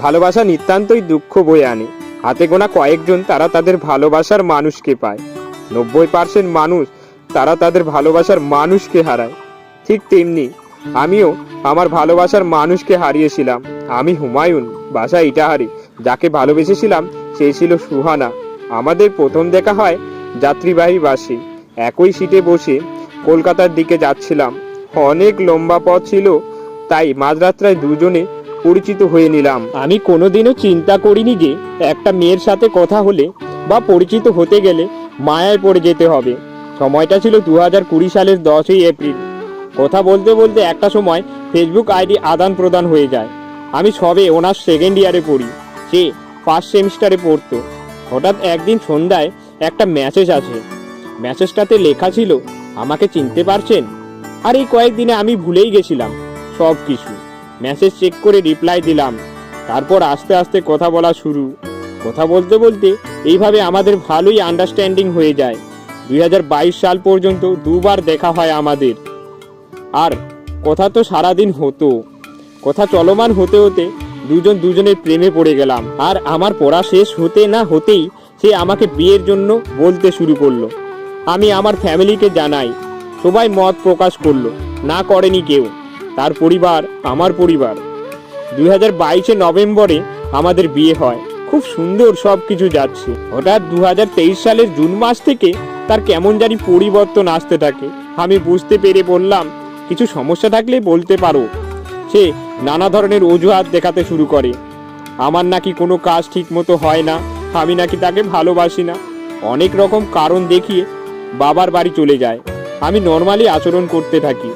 ভালোবাসা নিতান্তই দুঃখ বয়ে আনে। হাতে গোনা কয়েকজন তারা তাদের ভালোবাসার মানুষকে পায়, 90% মানুষ তারা তাদের ভালোবাসার মানুষকে হারায়। ঠিক তেমনি আমিও আমার ভালোবাসার মানুষকে হারিয়েছিলাম। আমি হুমায়ুন, বাসা ইটাহারি। যাকে ভালোবেসেছিলাম সে ছিল সুহানা। আমাদের প্রথম দেখা হয় যাত্রীবাহী বাসে। একই সিটে বসে কলকাতার দিকে যাচ্ছিলাম। অনেক লম্বা পথ ছিল, তাই মাঝরাত্রায় দুজনে পরিচিত হয়ে নিলাম। আমি কোনোদিনও চিন্তা করিনি যে একটা মেয়ের সাথে কথা হলে বা পরিচিত হতে গেলে মায়ায় পড়ে যেতে হবে। সময়টা ছিল 2020 সালের 10ই এপ্রিল। কথা বলতে বলতে একটা সময় ফেসবুক আইডি আদান প্রদান হয়ে যায়। আমি সবে অনার্স সেকেন্ড ইয়ারে পড়ি, সে ফার্স্ট সেমিস্টারে পড়তো। হঠাৎ একদিন সন্ধ্যায় একটা মেসেজ আসে। মেসেজটাতে লেখা ছিল, আমাকে চিনতে পারছেন? আর এই কয়েকদিনে আমি ভুলেই গেছিলাম সব কিছু। মেসেজ চেক করে রিপ্লাই দিলাম। তারপর আস্তে আস্তে কথা বলা শুরু। কথা বলতে বলতে এইভাবে আমাদের ভালোই আন্ডারস্ট্যান্ডিং হয়ে যায়। 2022 সাল পর্যন্ত দুবার দেখা হয় আমাদের। আর কথা তো সারাদিন হতো। কথা চলমান হতে হতে দুজন দুজনের প্রেমে পড়ে গেলাম। আর আমার পড়া শেষ হতে না হতেই সে আমাকে বিয়ের জন্য বলতে শুরু করলো। আমি আমার ফ্যামিলিকে জানাই, সবাই মত প্রকাশ করলো, না করেনি কেউ। তার পরিবার, আমার পরিবার। 2022 নভেম্বরে আমাদের বিয়ে হয়। খুব সুন্দর সব কিছু যাচ্ছে। হঠাৎ 2023 সালের জুন মাস থেকে তার কেমন জানি পরিবর্তন আসতে থাকে। আমি বুঝতে পেরে বললাম, কিছু সমস্যা থাকলে বলতে পারো। সে নানা ধরনের অজুহাত দেখাতে শুরু করে। আমার নাকি কোনো কাজ ঠিক মতো হয় না, আমি নাকি তাকে ভালোবাসি না। অনেক রকম কারণ দেখিয়ে বাবার বাড়ি চলে যায়। আমি নর্মালি আচরণ করতে থাকি।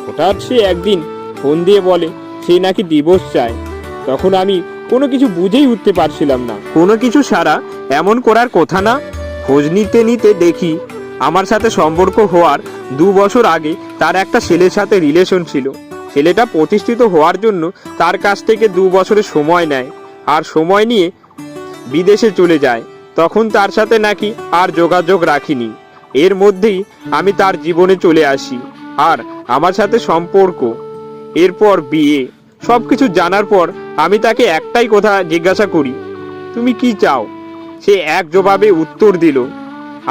হঠাৎ সে একদিন ফোন দিয়ে বলে সে নাকি ডিভোর্স চায়। তখন আমি কোনো কিছু বুঝেই উঠতে পারছিলাম না। কোনো কিছু সারা এমন করার কথা না। খোঁজ নিতে নিতে দেখি আমার সাথে সম্পর্ক হওয়ার 2 বছর আগে তার একটা ছেলের সাথে রিলেশন ছিল। ছেলেটা প্রতিষ্ঠিত হওয়ার জন্য তার কাছ থেকে 2 বছরের সময় নেয়, আর সময় নিয়ে বিদেশে চলে যায়। তখন তার সাথে নাকি আর যোগাযোগ রাখিনি। এর মধ্যেই আমি তার জীবনে চলে আসি, আর আমার সাথে সম্পর্ক, এরপর বিয়ে। সবকিছু জানার পর আমি তাকে একটাই কথা জিজ্ঞাসা করি, তুমি কি চাও? সে এক জবাবে উত্তর দিল,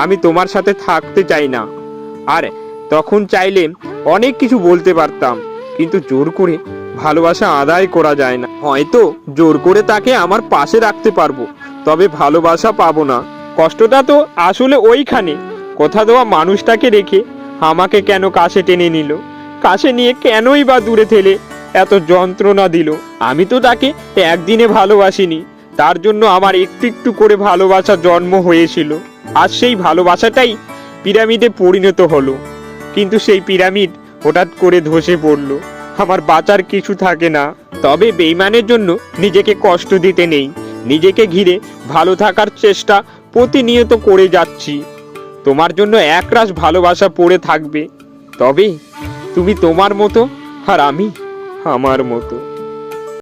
আমি তোমার সাথে থাকতে চাই না। আর তখন চাইলে অনেক কিছু বলতে পারতাম, কিন্তু জোর করে ভালোবাসা আদায় করা যায় না। হয়তো জোর করে তাকে আমার পাশে রাখতে পারবো, তবে ভালোবাসা পাবো না। কষ্টটা তো আসলে ওইখানে। কথা দেওয়া মানুষটাকে রেখে আমাকে কেন কাছে টেনে নিল? কাছে নিয়ে কেনই বা দূরে ঠেলে এত যন্ত্রণা দিল? আমি তো তাকে একদিনে ভালোবাসিনি। তার জন্য আমার একটু একটু করে ভালোবাসা জন্ম হয়েছিল। আর সেই ভালোবাসাটাই পিরামিডে পরিণত হলো। কিন্তু সেই পিরামিড হঠাৎ করে ধসে পড়ল। আমার বাঁচার কিছু থাকে না। তবে বেইমানের জন্য নিজেকে কষ্ট দিতে নেই। নিজেকে ঘিরে ভালো থাকার চেষ্টা প্রতিনিয়ত করে যাচ্ছি। তোমার জন্য একরাশ ভালোবাসা পড়ে থাকবে। তবে তুমি তোমার মতো, আর আমি আমার মতো।